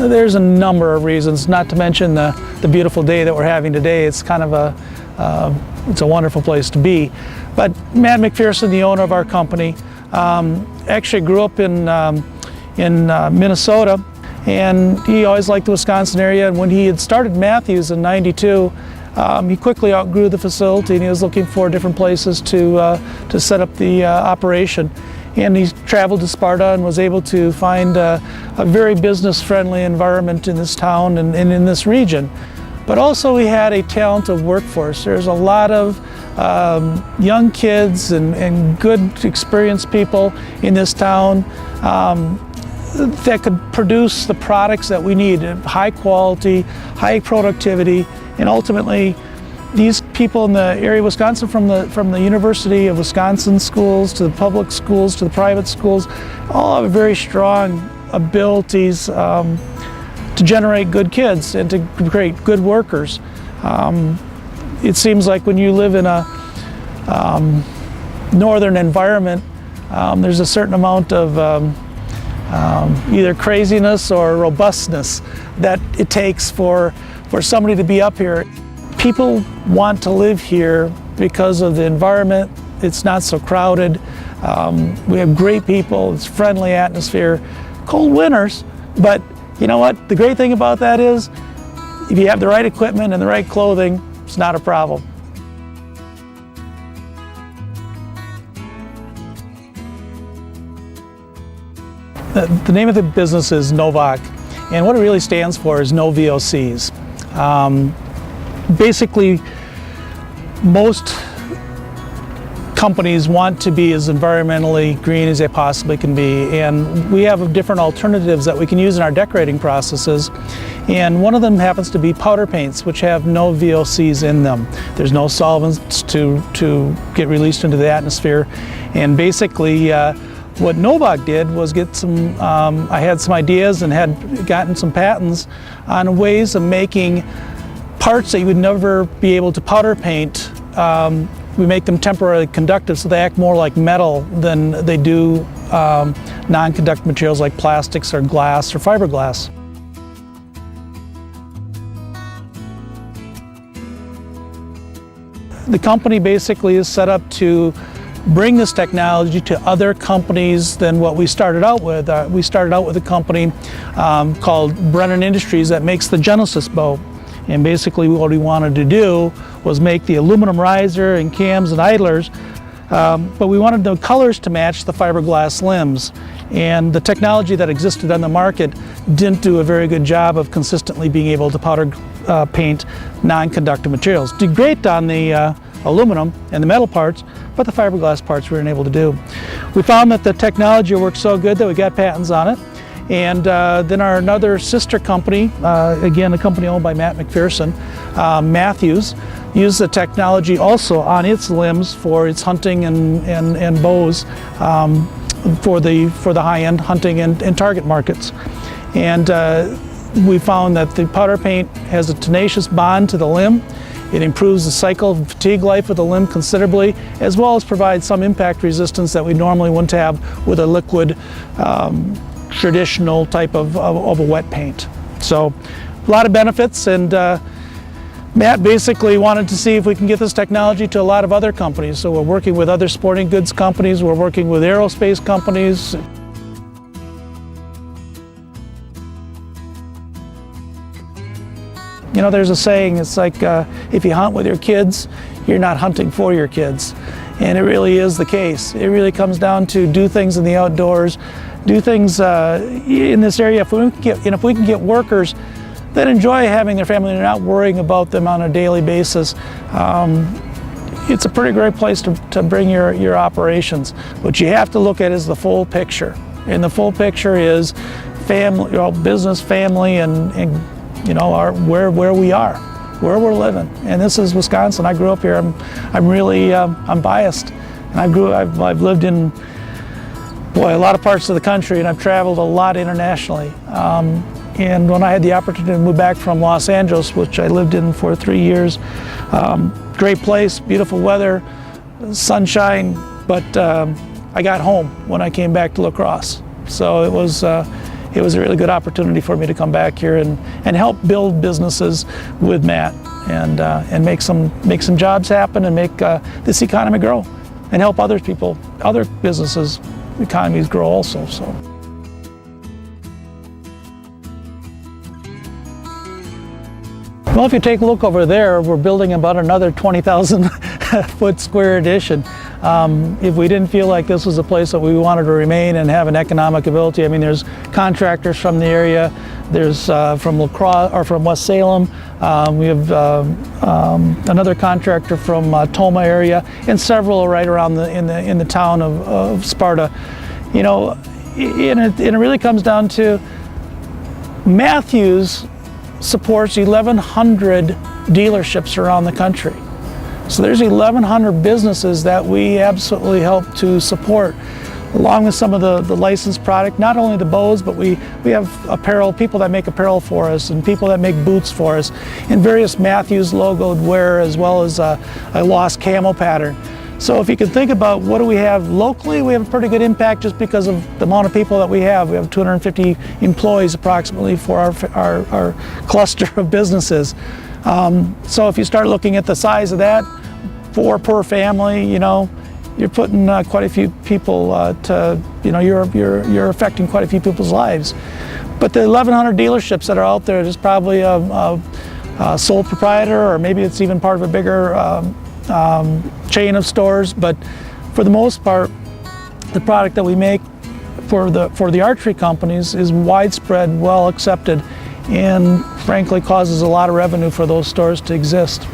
There's a number of reasons, not to mention the beautiful day that we're having today. It's kind of it's a wonderful place to be. But Matt McPherson, the owner of our company, actually grew up in Minnesota, and he always liked the Wisconsin area. And when he had started Matthews in '92, he quickly outgrew the facility, and he was looking for different places to set up the operation. And he traveled to Sparta and was able to find a very business-friendly environment in this town and in this region. But also he had a talented workforce. There's a lot of young kids and good experienced people in this town that could produce the products that we need, high quality, high productivity, and ultimately these people in the area of Wisconsin, from the University of Wisconsin schools to the public schools to the private schools, all have very strong abilities to generate good kids and to create good workers. It seems like when you live in a northern environment, there's a certain amount of either craziness or robustness that it takes for somebody to be up here. People want to live here because of the environment. It's not so crowded. We have great people, it's friendly atmosphere, cold winters, but you know what? The great thing about that is if you have the right equipment and the right clothing, it's not a problem. The name of the business is NoVoc, and what it really stands for is no VOCs. Basically, most companies want to be as environmentally green as they possibly can be, and we have different alternatives that we can use in our decorating processes, and one of them happens to be powder paints, which have no VOCs in them. There's no solvents to get released into the atmosphere, and basically what NoVoc did was get some, I had some ideas and had gotten some patents on ways of making parts that you would never be able to powder paint. We make them temporarily conductive, so they act more like metal than they do non-conductive materials like plastics or glass or fiberglass. The company basically is set up to bring this technology to other companies than what we started out with. We started out with a company called Brennan Industries that makes the Genesis boat. And basically what we wanted to do was make the aluminum riser and cams and idlers, but we wanted the colors to match the fiberglass limbs. And the technology that existed on the market didn't do a very good job of consistently being able to powder paint non-conductive materials. Did great on the aluminum and the metal parts, but the fiberglass parts we weren't able to do. We found that the technology worked so good that we got patents on it. And then another sister company, again a company owned by Matt McPherson, Matthews, used the technology also on its limbs for its hunting and bows for the high-end hunting and target markets. And we found that the powder paint has a tenacious bond to the limb. It improves the cycle and fatigue life of the limb considerably, as well as provides some impact resistance that we normally wouldn't have with a liquid traditional type of a wet paint. So a lot of benefits, and Matt basically wanted to see if we can get this technology to a lot of other companies. So we're working with other sporting goods companies, we're working with aerospace companies. You know, there's a saying, it's like if you hunt with your kids, you're not hunting for your kids. And it really is the case. It really comes down to do things in the outdoors, do things in this area. If we can get workers that enjoy having their family and are not worrying about them on a daily basis, it's a pretty great place to bring your operations. What you have to look at is the full picture. And the full picture is family, business, family, and you know, where we are, where we're living. And this is Wisconsin. I grew up here. I'm really I'm biased, and I've lived in a lot of parts of the country, and I've traveled a lot internationally. And when I had the opportunity to move back from Los Angeles, which I lived in for 3 years, great place, beautiful weather, sunshine, but I got home when I came back to La Crosse. So it it was a really good opportunity for me to come back here and help build businesses with Matt and make some jobs happen and make this economy grow and help other people, other businesses, economies grow also. So. Well, if you take a look over there, we're building about another 20,000 foot square addition. If we didn't feel like this was a place that we wanted to remain and have an economic ability, I mean, there's contractors from the area, there's from La Crosse or from West Salem, we have another contractor from Toma area, and several right around in the town of Sparta. You know, and it really comes down to Matthews supports 1,100 dealerships around the country. So there's 1,100 businesses that we absolutely help to support, along with some of the licensed product, not only the bows, but we have apparel, people that make apparel for us and people that make boots for us, and various Matthews logoed wear, as well as a lost camo pattern. So if you can think about what do we have locally, we have a pretty good impact just because of the amount of people that we have. We have 250 employees approximately for our cluster of businesses. So if you start looking at the size of that, 4 per family, you know, you're putting quite a few people you know, you're affecting quite a few people's lives. But the 1,100 dealerships that are out there, there's probably a sole proprietor, or maybe it's even part of a bigger chain of stores. But for the most part, the product that we make for the archery companies is widespread, well accepted, and frankly causes a lot of revenue for those stores to exist.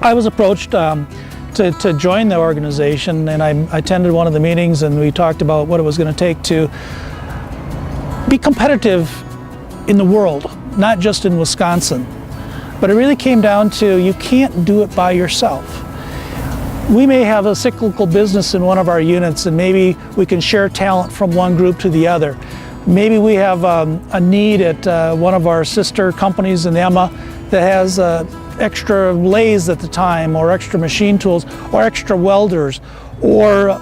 I was approached to join the organization, and I attended one of the meetings, and we talked about what it was going to take to be competitive in the world, not just in Wisconsin. But it really came down to, you can't do it by yourself. We may have a cyclical business in one of our units, and maybe we can share talent from one group to the other. Maybe we have a need at one of our sister companies in Emma that has extra lathes at the time, or extra machine tools, or extra welders, or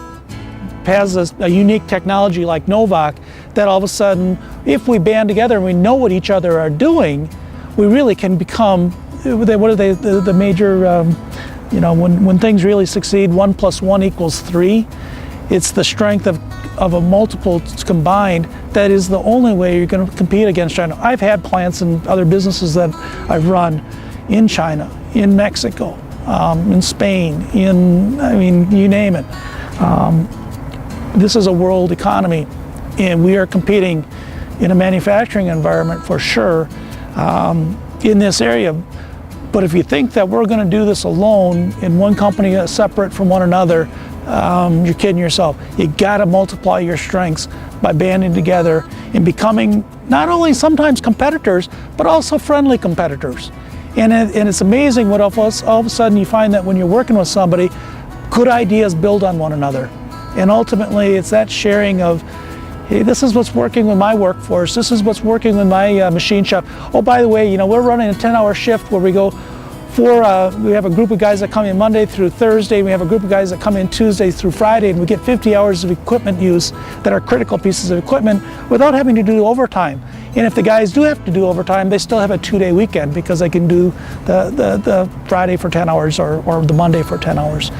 has a unique technology like NoVoc that all of a sudden, if we band together and we know what each other are doing, we really can become, what are they, the major, you know, when things really succeed, 1 + 1 = 3. It's the strength of a multiple combined that is the only way you're going to compete against China. I've had plants and other businesses that I've run in China, in Mexico, in Spain, I mean, you name it. This is a world economy, and we are competing in a manufacturing environment for sure in this area. But if you think that we're going to do this alone in one company separate from one another, you're kidding yourself. You got to multiply your strengths by banding together and becoming not only sometimes competitors, but also friendly competitors. And it's amazing what all of a sudden you find that when you're working with somebody, good ideas build on one another. And ultimately it's that sharing of, hey, this is what's working with my workforce, this is what's working with my machine shop. Oh, by the way, you know, we're running a 10-hour shift where we go we have a group of guys that come in Monday through Thursday, we have a group of guys that come in Tuesday through Friday, and we get 50 hours of equipment use that are critical pieces of equipment without having to do overtime. And if the guys do have to do overtime, they still have a 2-day weekend because they can do the Friday for 10 hours or the Monday for 10 hours.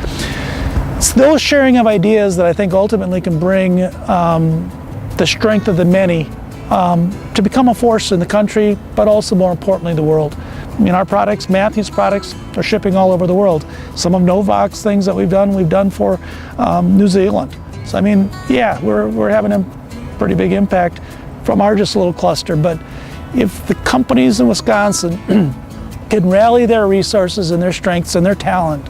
It's those sharing of ideas that I think ultimately can bring the strength of the many to become a force in the country, but also more importantly the world. I mean, our products, Matthews products, are shipping all over the world. Some of NoVoc's things that we've done for New Zealand. So I mean, yeah, we're having a pretty big impact from our just little cluster. But if the companies in Wisconsin can rally their resources and their strengths and their talent,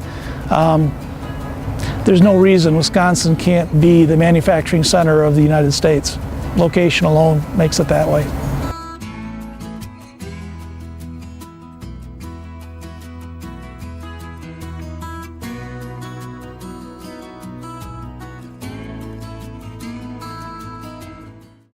there's no reason Wisconsin can't be the manufacturing center of the United States. Location alone makes it that way.